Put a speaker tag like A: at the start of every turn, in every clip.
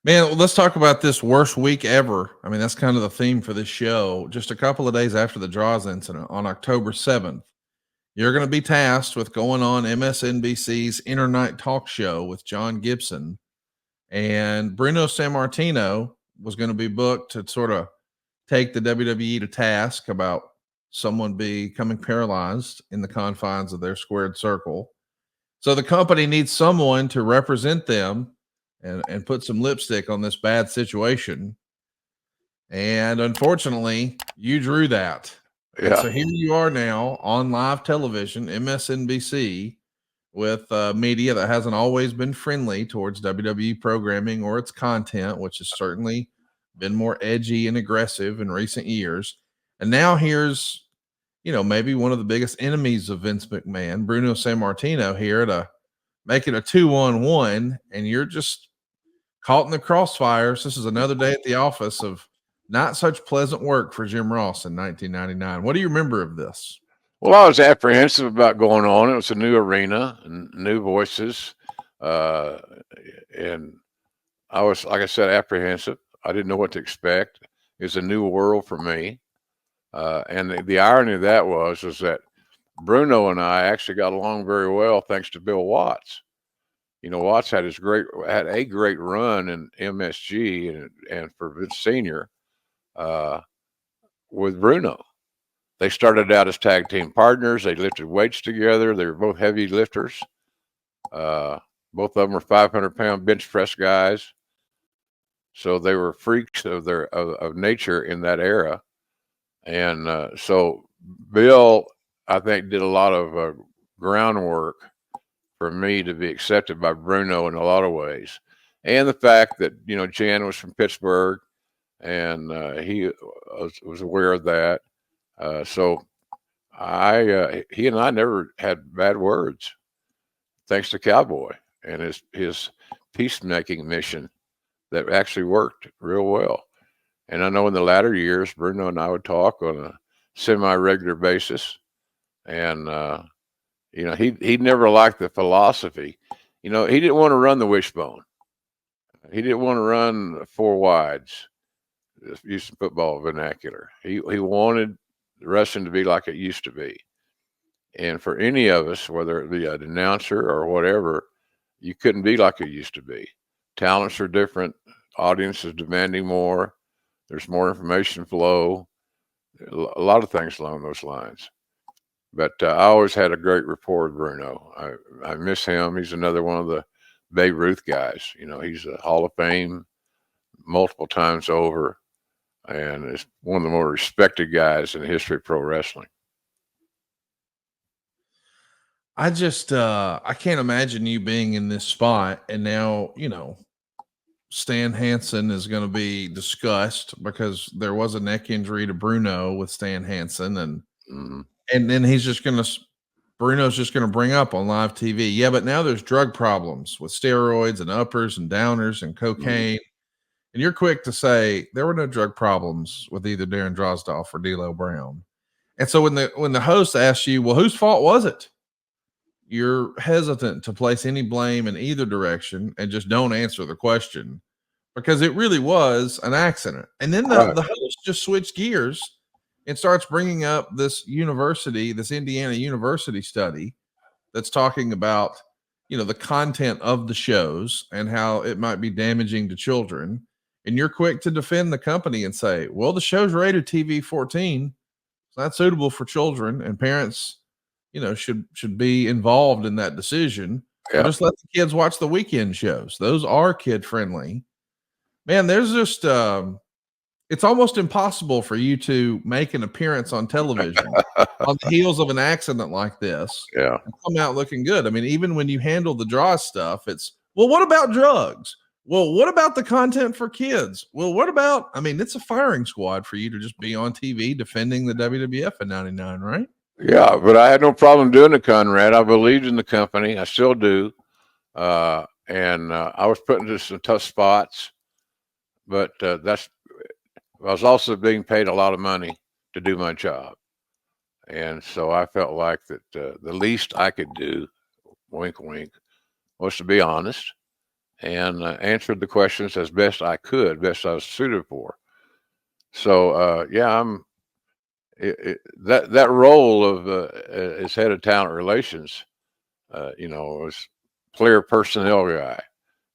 A: Man, let's talk about this worst week ever. I mean, that's kind of the theme for this show. Just a couple of days after the Draws incident on October 7th, you're going to be tasked with going on MSNBC's Internight Talk Show with John Gibson. And Bruno Sammartino was going to be booked to sort of take the WWE to task about someone becoming paralyzed in the confines of their squared circle. So the company needs someone to represent them and put some lipstick on this bad situation. And unfortunately, you drew that. And so here you are now on live television, MSNBC, with media that hasn't always been friendly towards WWE programming or its content, which has certainly been more edgy and aggressive in recent years. And now here's, maybe one of the biggest enemies of Vince McMahon, Bruno Sammartino, here to make it a 2-on-1, and you're just caught in the crossfires. This is another day at the office of not such pleasant work for Jim Ross in 1999. What do you remember of this?
B: Well, I was apprehensive about going on. It was a new arena and new voices. And I was, like I said, apprehensive. I didn't know what to expect. It was a new world for me. And the irony of that was that Bruno and I actually got along very well thanks to Bill Watts. Watts had a great run in MSG and for Vince Senior with Bruno. They started out as tag team partners. They lifted weights together. They were both heavy lifters. Both of them were 500-pound bench press guys. So they were freaks of nature in that era. And so Bill, I think, did a lot of groundwork for me to be accepted by Bruno in a lot of ways. And the fact that, Jan was from Pittsburgh and he was aware of that. So he and I never had bad words, thanks to Cowboy and his peacemaking mission that actually worked real well. And I know in the latter years, Bruno and I would talk on a semi-regular basis, and he never liked the philosophy. He didn't want to run the wishbone. He didn't want to run four wides, using football vernacular. He wanted wrestling to be like it used to be. And for any of us, whether it be an announcer or whatever, you couldn't be like it used to be. Talents are different. Audience is demanding more. There's more information flow. A lot of things along those lines. But I always had a great rapport with Bruno. I miss him. He's another one of the Babe Ruth guys. He's a Hall of Fame multiple times over, and is one of the more respected guys in the history of pro wrestling.
A: I just I can't imagine you being in this spot, and now Stan Hansen is going to be discussed because there was a neck injury to Bruno with Stan Hansen, and then Bruno's just going to bring up on live TV, yeah, but now there's drug problems with steroids and uppers and downers and cocaine. And you're quick to say there were no drug problems with either Darren Drozdoff or D'Lo Brown. And so when the host asks you, well, whose fault was it? You're hesitant to place any blame in either direction and just don't answer the question because it really was an accident. And then the host just switched gears and starts bringing up this Indiana University study that's talking about, the content of the shows and how it might be damaging to children. And you're quick to defend the company and say, well, the show's rated TV 14. It's not suitable for children, and parents, should be involved in that decision. Yeah. Or just let the kids watch the weekend shows. Those are kid friendly. Man, there's just it's almost impossible for you to make an appearance on television on the heels of an accident like this.
B: Yeah.
A: And come out looking good. I mean, even when you handle the draw stuff, it's, well, what about drugs? Well, what about the content for kids? Well, what about, it's a firing squad for you to just be on TV defending the WWF in 99, right?
B: Yeah, but I had no problem doing it, Conrad. I believed in the company. I still do. And I was put into some tough spots, but I was also being paid a lot of money to do my job. And so I felt like that the least I could do, wink, wink, was to be honest and answered the questions as best I could, best I was suited for. So yeah, that role of as head of talent relations, was player personnel guy,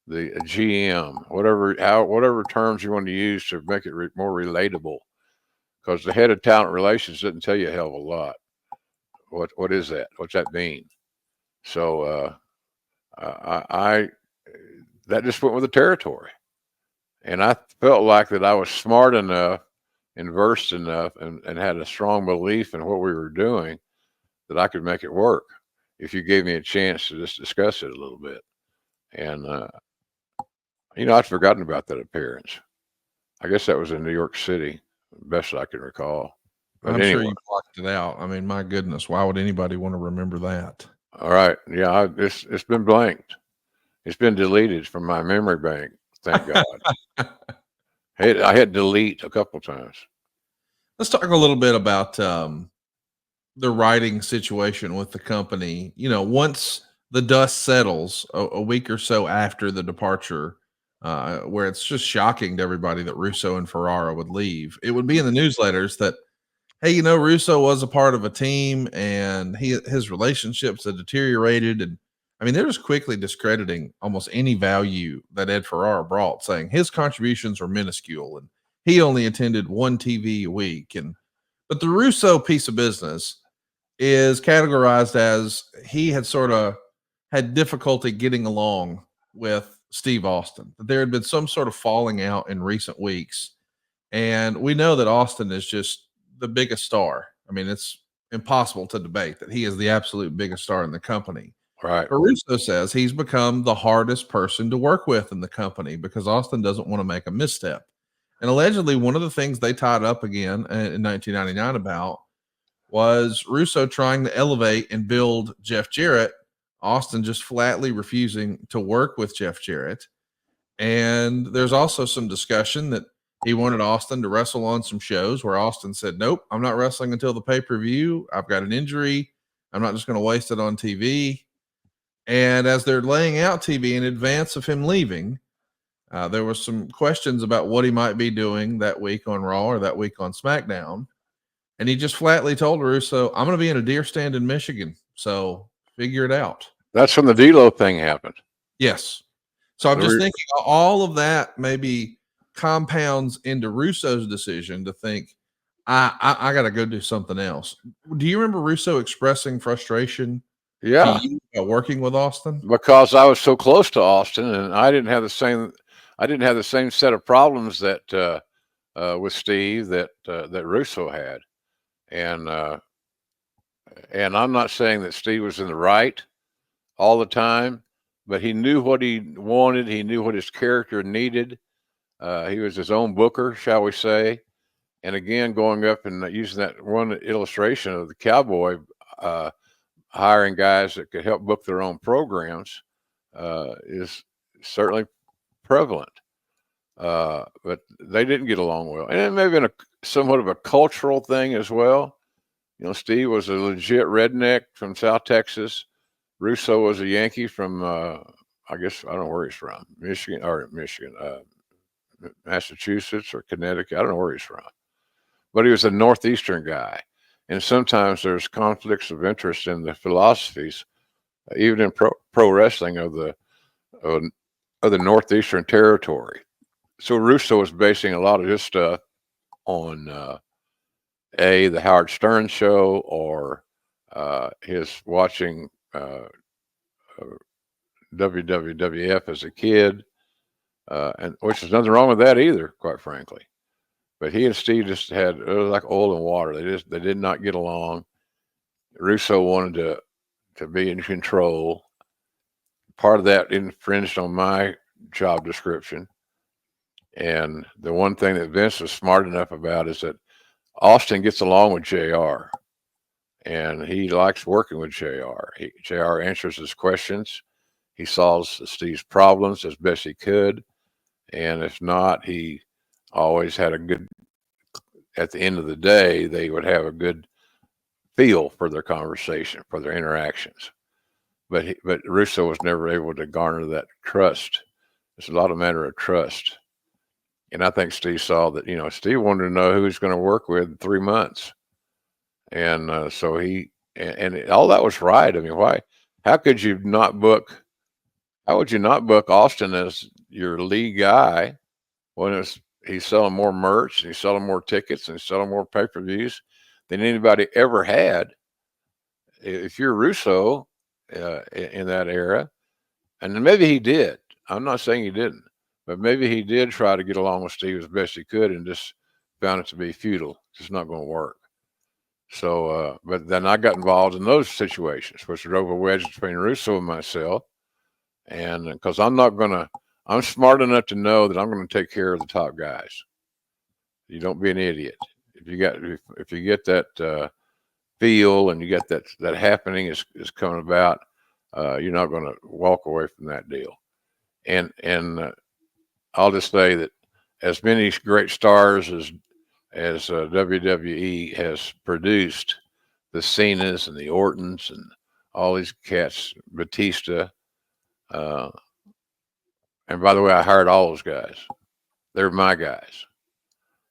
B: the GM, whatever terms you want to use to make it more relatable, because the head of talent relations doesn't tell you a hell of a lot. What is that? What's that mean? So I that just went with the territory, and I felt like that I was smart enough and versed enough and had a strong belief in what we were doing that I could make it work if you gave me a chance to just discuss it a little bit. And I'd forgotten about that appearance. I guess that was in New York City, best I can recall. But
A: I'm sure
B: anyway,
A: you blocked it out. I mean, my goodness, why would anybody want to remember that?
B: all right, yeah, it's been blanked. It's been deleted from my memory bank. Thank God. I had delete a couple times.
A: Let's talk a little bit about the writing situation with the company. Once the dust settles a week or so after the departure, where it's just shocking to everybody that Russo and Ferrara would leave. It would be in the newsletters that, hey, Russo was a part of a team and his relationships had deteriorated. And I mean, they're just quickly discrediting almost any value that Ed Ferrara brought, saying his contributions were minuscule and he only attended one TV a week. But the Russo piece of business is categorized as he had sort of had difficulty getting along with Steve Austin, that there had been some sort of falling out in recent weeks. And we know that Austin is just the biggest star. I mean, it's impossible to debate that he is the absolute biggest star in the company.
B: Right.
A: But Russo says he's become the hardest person to work with in the company because Austin doesn't want to make a misstep. And allegedly, one of the things they tied up again in 1999 about was Russo trying to elevate and build Jeff Jarrett, Austin just flatly refusing to work with Jeff Jarrett. And there's also some discussion that he wanted Austin to wrestle on some shows where Austin said, nope, I'm not wrestling until the pay-per-view. I've got an injury. I'm not just going to waste it on TV. And as they're laying out TV in advance of him leaving, there was some questions about what he might be doing that week on Raw or that week on SmackDown. And he just flatly told Russo, I'm going to be in a deer stand in Michigan. So figure it out.
B: That's when the D'Lo thing happened.
A: Yes. So I'm just thinking all of that maybe compounds into Russo's decision to think, I got to go do something else. Do you remember Russo expressing frustration
B: Yeah,
A: to you about working with Austin?
B: because I was so close to Austin, and I didn't have the same set of problems that with Steve that Russo had, and I'm not saying that Steve was in the right all the time, but he knew what he wanted. He knew what his character needed. He was his own booker, shall we say? And again, going up and using that one illustration of the cowboy hiring guys that could help book their own programs is certainly prevalent. But they didn't get along well, and it may have been somewhat of a cultural thing as well. Steve was a legit redneck from South Texas. Russo was a Yankee from, I guess, I don't know where he's from, Michigan, Massachusetts or Connecticut. I don't know where he's from, but he was a Northeastern guy. And sometimes there's conflicts of interest in the philosophies, even in pro wrestling of the Northeastern territory. So Russo was basing a lot of his stuff on the Howard Stern show or his watching WWF as a kid, and which is nothing wrong with that either, quite frankly. But he and Steve just had it was like oil and water. They did not get along. Russo wanted to be in control. Part of that infringed on my job description. And the one thing that Vince was smart enough about is that Austin gets along with JR, and he likes working with JR. JR answers his questions. He solves Steve's problems as best he could. And if not, he always had a good, at the end of the day, they would have a good feel for their conversation, for their interactions. But Russo was never able to garner that trust It's a lot of matter of trust. And I think Steve saw that, Steve wanted to know who he's going to work with in 3 months. And so and all that was right. I mean, how would you not book Austin as your lead guy when he's selling more merch, and he's selling more tickets, and he's selling more pay-per-views than anybody ever had? If you're Russo in that era, and maybe he did. I'm not saying he didn't, but maybe he did try to get along with Steve as best he could and just found it to be futile. It's just not going to work. So, but then I got involved in those situations, which drove a wedge between Russo and myself. And because I'm smart enough to know that I'm going to take care of the top guys. You don't be an idiot. If you get that feel and you get that happening is coming about, you're not going to walk away from that deal. And I'll just say that as many great stars as WWE has produced, the Cenas and the Ortons and all these cats, Batista, and by the way, I hired all those guys. They're my guys.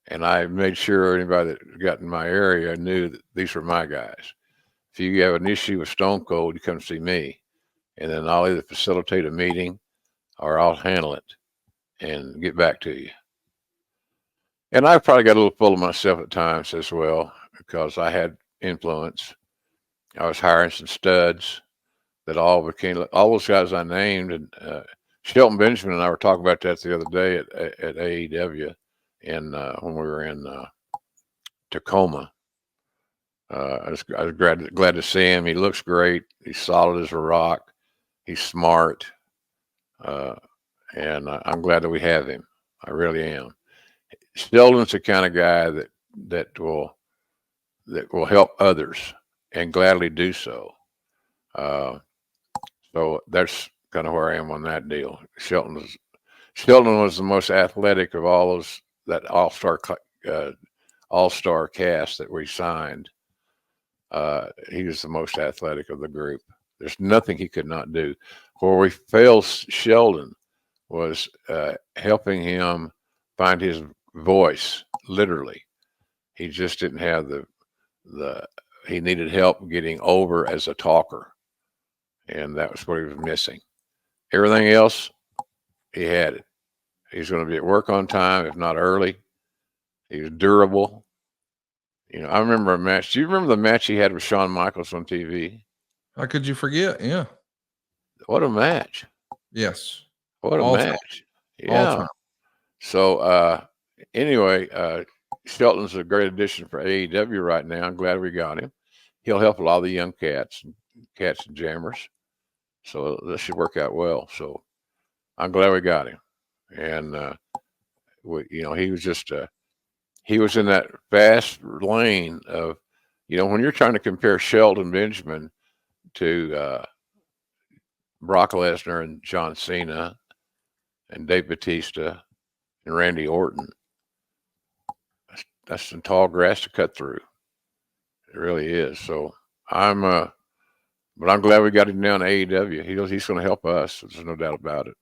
B: And I made sure anybody that got in my area knew that these were my guys. If you have an issue with Stone Cold, you come see me. And then I'll either facilitate a meeting or I'll handle it and get back to you. And I probably got a little full of myself at times as well, because I had influence. I was hiring some studs that all those guys I named. And Shelton Benjamin and I were talking about that the other day at AEW when we were in Tacoma. I was glad to see him. He looks great. He's solid as a rock. He's smart. And I'm glad that we have him. I really am. Shelton's the kind of guy that will help others and gladly do so. So that's kind of where I am on that deal. Shelton was the most athletic of all those, that all-star cast that we signed. He was the most athletic of the group. There's nothing he could not do. Where we failed Sheldon was helping him find his voice. Literally, he just didn't have he needed help getting over as a talker, and that was what he was missing. Everything else, he had it. He's going to be at work on time, if not early. He was durable. I remember a match. Do you remember the match he had with Shawn Michaels on TV?
A: How could you forget? Yeah.
B: What a match.
A: Yes.
B: What a
A: All
B: match.
A: time. All time.
B: So anyway, Shelton's a great addition for AEW right now. I'm glad we got him. He'll help a lot of the young cats and jammers. So this should work out well. So I'm glad we got him. And he was just he was in that fast lane of, when you're trying to compare Shelton Benjamin to Brock Lesnar and John Cena and Dave Batista and Randy Orton, that's some tall grass to cut through. It really is. So but I'm glad we got him down to AEW. He's going to help us. There's no doubt about it.